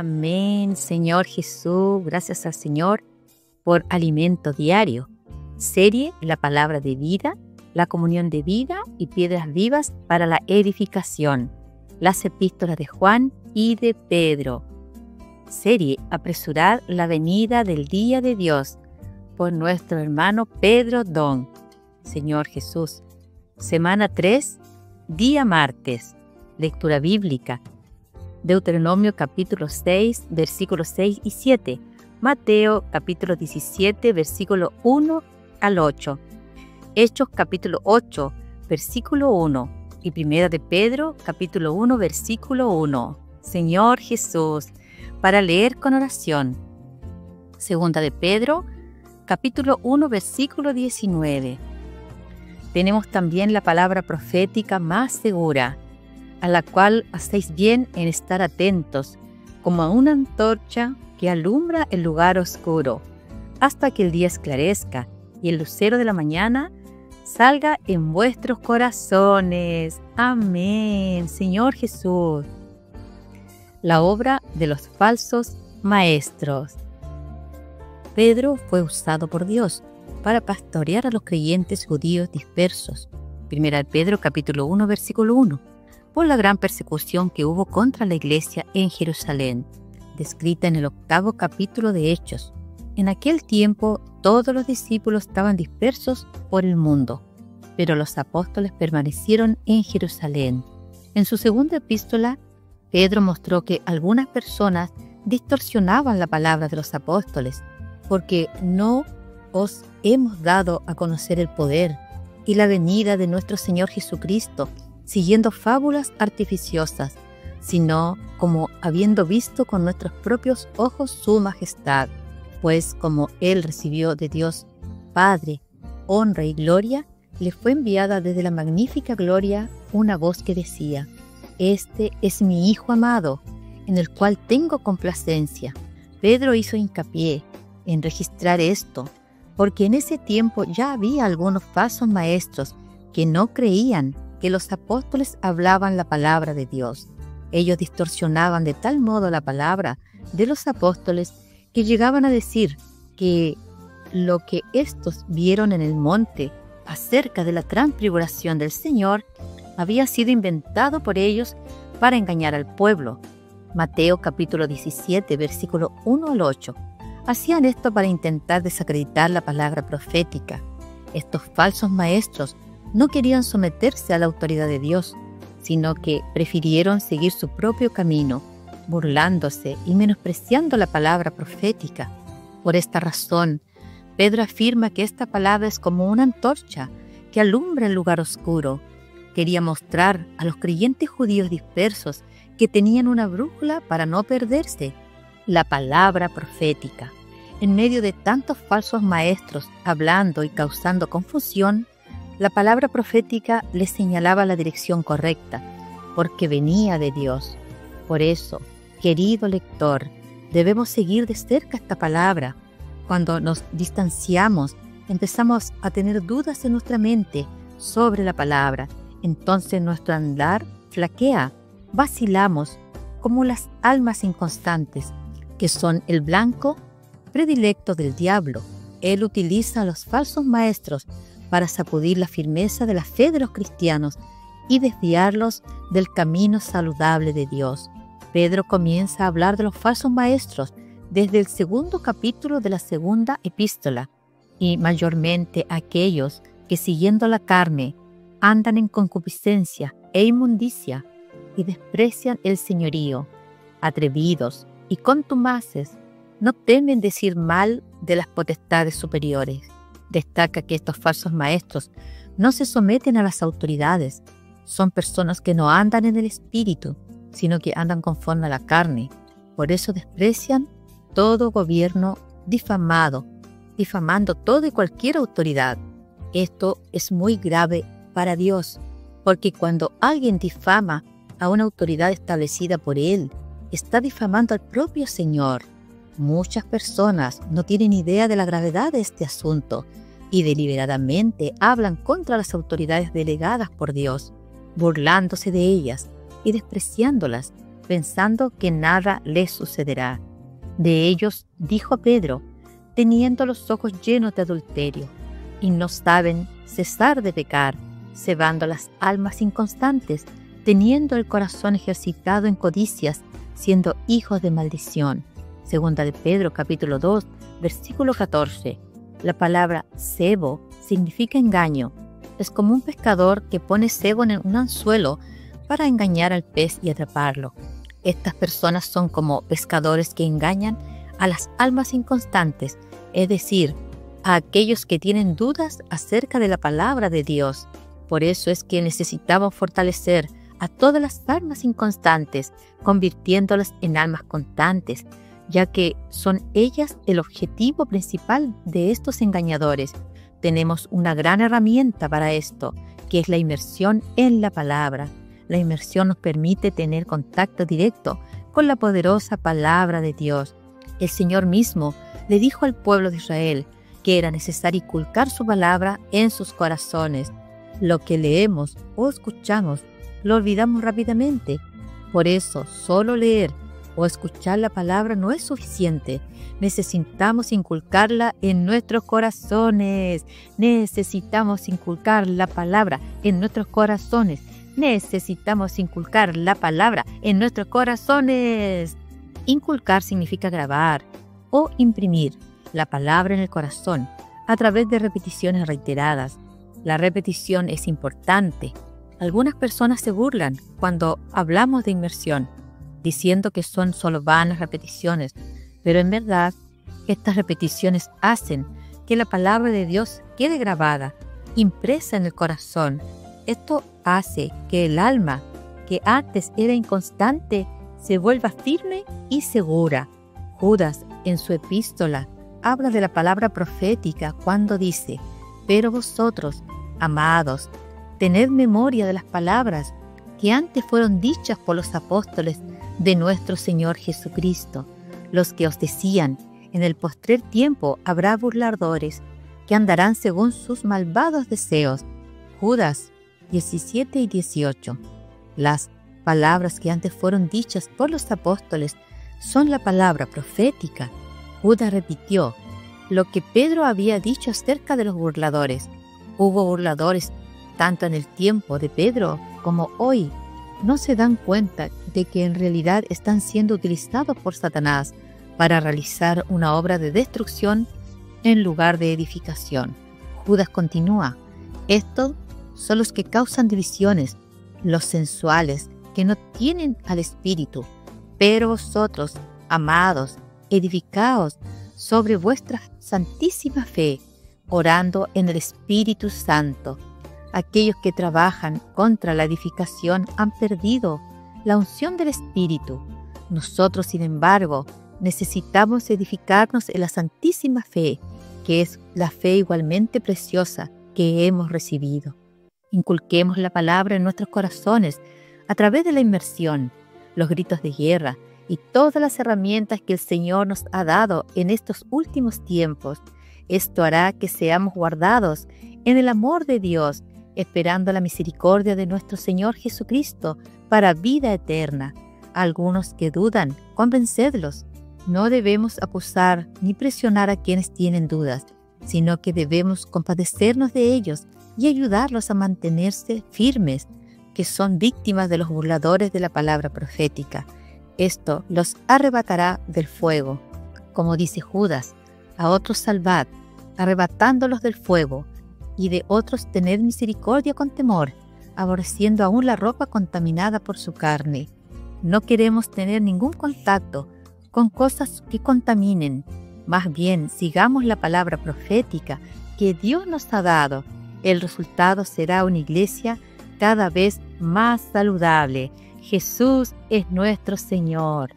Amén, Señor Jesús. Gracias al Señor por alimento diario. Serie La Palabra de Vida, la comunión de vida y piedras vivas para la edificación. Las epístolas de Juan y de Pedro. Serie Apresurar la venida del día de Dios por nuestro hermano Pedro Don. Señor Jesús. Semana 3, día martes. Lectura bíblica. Deuteronomio capítulo 6, versículos 6 y 7. Mateo capítulo 17, versículo 1 al 8. Hechos capítulo 8, versículo 1. Y Primera de Pedro capítulo 1, versículo 1. Señor Jesús, para leer con oración. Segunda de Pedro capítulo 1, versículo 19. Tenemos también la palabra profética más segura, a la cual hacéis bien en estar atentos, como a una antorcha que alumbra el lugar oscuro, hasta que el día esclarezca y el lucero de la mañana salga en vuestros corazones. Amén, Señor Jesús. La obra de los falsos maestros. Pedro fue usado por Dios para pastorear a los creyentes judíos dispersos. Primera de Pedro capítulo 1, versículo 1. Por la gran persecución que hubo contra la iglesia en Jerusalén, descrita en el 8º capítulo de Hechos. En aquel tiempo todos los discípulos estaban dispersos por el mundo, pero los apóstoles permanecieron en Jerusalén. En su segunda epístola, Pedro mostró que algunas personas distorsionaban la palabra de los apóstoles, porque no os hemos dado a conocer el poder y la venida de nuestro Señor Jesucristo, siguiendo fábulas artificiosas, sino como habiendo visto con nuestros propios ojos su majestad. Pues como Él recibió de Dios Padre honra y gloria, le fue enviada desde la magnífica gloria una voz que decía: Este es mi Hijo amado, en el cual tengo complacencia. Pedro hizo hincapié en registrar esto, porque en ese tiempo ya había algunos falsos maestros que no creían que los apóstoles hablaban la palabra de Dios. Ellos distorsionaban de tal modo la palabra de los apóstoles que llegaban a decir que lo que estos vieron en el monte acerca de la transfiguración del Señor había sido inventado por ellos para engañar al pueblo. Mateo capítulo 17, versículo 1 al 8. Hacían esto para intentar desacreditar la palabra profética. Estos falsos maestros no querían someterse a la autoridad de Dios, sino que prefirieron seguir su propio camino, burlándose y menospreciando la palabra profética. Por esta razón, Pedro afirma que esta palabra es como una antorcha que alumbra el lugar oscuro. Quería mostrar a los creyentes judíos dispersos que tenían una brújula para no perderse: la palabra profética. En medio de tantos falsos maestros hablando y causando confusión, la palabra profética les señalaba la dirección correcta, porque venía de Dios. Por eso, querido lector, debemos seguir de cerca esta palabra. Cuando nos distanciamos, empezamos a tener dudas en nuestra mente sobre la palabra. Entonces nuestro andar flaquea, vacilamos como las almas inconstantes, que son el blanco predilecto del diablo. Él utiliza a los falsos maestros para sacudir la firmeza de la fe de los cristianos y desviarlos del camino saludable de Dios. Pedro comienza a hablar de los falsos maestros desde el 2º capítulo de la segunda epístola, y mayormente aquellos que siguiendo la carne andan en concupiscencia e inmundicia y desprecian el señorío, atrevidos y contumaces, no temen decir mal de las potestades superiores. Destaca que estos falsos maestros no se someten a las autoridades. Son personas que no andan en el espíritu, sino que andan conforme a la carne. Por eso desprecian todo gobierno difamando toda y cualquier autoridad. Esto es muy grave para Dios, porque cuando alguien difama a una autoridad establecida por Él, está difamando al propio Señor. Muchas personas no tienen idea de la gravedad de este asunto y deliberadamente hablan contra las autoridades delegadas por Dios, burlándose de ellas y despreciándolas. pensando que nada les sucederá. De ellos dijo Pedro, teniendo los ojos llenos de adulterio, y no saben cesar de pecar, cebando las almas inconstantes, teniendo el corazón ejercitado en codicias, siendo hijos de maldición. Segunda de Pedro, capítulo 2, versículo 14. La palabra cebo significa engaño. Es como un pescador que pone cebo en un anzuelo para engañar al pez y atraparlo. Estas personas son como pescadores que engañan a las almas inconstantes, es decir, a aquellos que tienen dudas acerca de la palabra de Dios. Por eso es que necesitamos fortalecer a todas las almas inconstantes, convirtiéndolas en almas constantes, ya que son ellas el objetivo principal de estos engañadores. Tenemos una gran herramienta para esto, que es la inmersión en la palabra. La inmersión nos permite tener contacto directo con la poderosa palabra de Dios. El Señor mismo le dijo al pueblo de Israel que era necesario inculcar su palabra en sus corazones. Lo que leemos o escuchamos lo olvidamos rápidamente. Por eso, solo leer o escuchar la palabra no es suficiente. Necesitamos inculcarla en nuestros corazones. Necesitamos inculcar la palabra en nuestros corazones. Necesitamos inculcar la palabra en nuestros corazones. Inculcar significa grabar o imprimir la palabra en el corazón a través de repeticiones reiteradas. La repetición es importante. Algunas personas se burlan cuando hablamos de inmersión, diciendo que son solo vanas repeticiones, pero en verdad estas repeticiones hacen que la palabra de Dios quede grabada, impresa en el corazón. Esto hace que el alma, que antes era inconstante, se vuelva firme y segura. Judas, en su epístola, habla de la palabra profética cuando dice: pero vosotros, amados, tened memoria de las palabras que antes fueron dichas por los apóstoles de nuestro Señor Jesucristo, los que os decían: en el postrer tiempo habrá burladores que andarán según sus malvados deseos. Judas 17 y 18. Las palabras que antes fueron dichas por los apóstoles son la palabra profética. Judas repitió lo que Pedro había dicho acerca de los burladores. Hubo burladores tanto en el tiempo de Pedro como hoy. No se dan cuenta de que en realidad están siendo utilizados por Satanás para realizar una obra de destrucción en lugar de edificación. Judas continúa: estos son los que causan divisiones, los sensuales, que no tienen al Espíritu. Pero vosotros, amados, edificaos sobre vuestra santísima fe, orando en el Espíritu Santo. Aquellos que trabajan contra la edificación han perdido la unción del Espíritu. Nosotros, sin embargo, necesitamos edificarnos en la santísima fe, que es la fe igualmente preciosa que hemos recibido. Inculquemos la palabra en nuestros corazones a través de la inmersión, los gritos de guerra y todas las herramientas que el Señor nos ha dado en estos últimos tiempos. Esto hará que seamos guardados en el amor de Dios, esperando la misericordia de nuestro Señor Jesucristo para vida eterna. A algunos que dudan, convencedlos. No debemos acusar ni presionar a quienes tienen dudas, sino que debemos compadecernos de ellos y ayudarlos a mantenerse firmes, que son víctimas de los burladores de la palabra profética. Esto los arrebatará del fuego. Como dice Judas: a otros salvad, arrebatándolos del fuego, y de otros tened misericordia con temor, aborreciendo aún la ropa contaminada por su carne. No queremos tener ningún contacto con cosas que contaminen. Más bien, sigamos la palabra profética que Dios nos ha dado. El resultado será una iglesia cada vez más saludable. Jesús es nuestro Señor.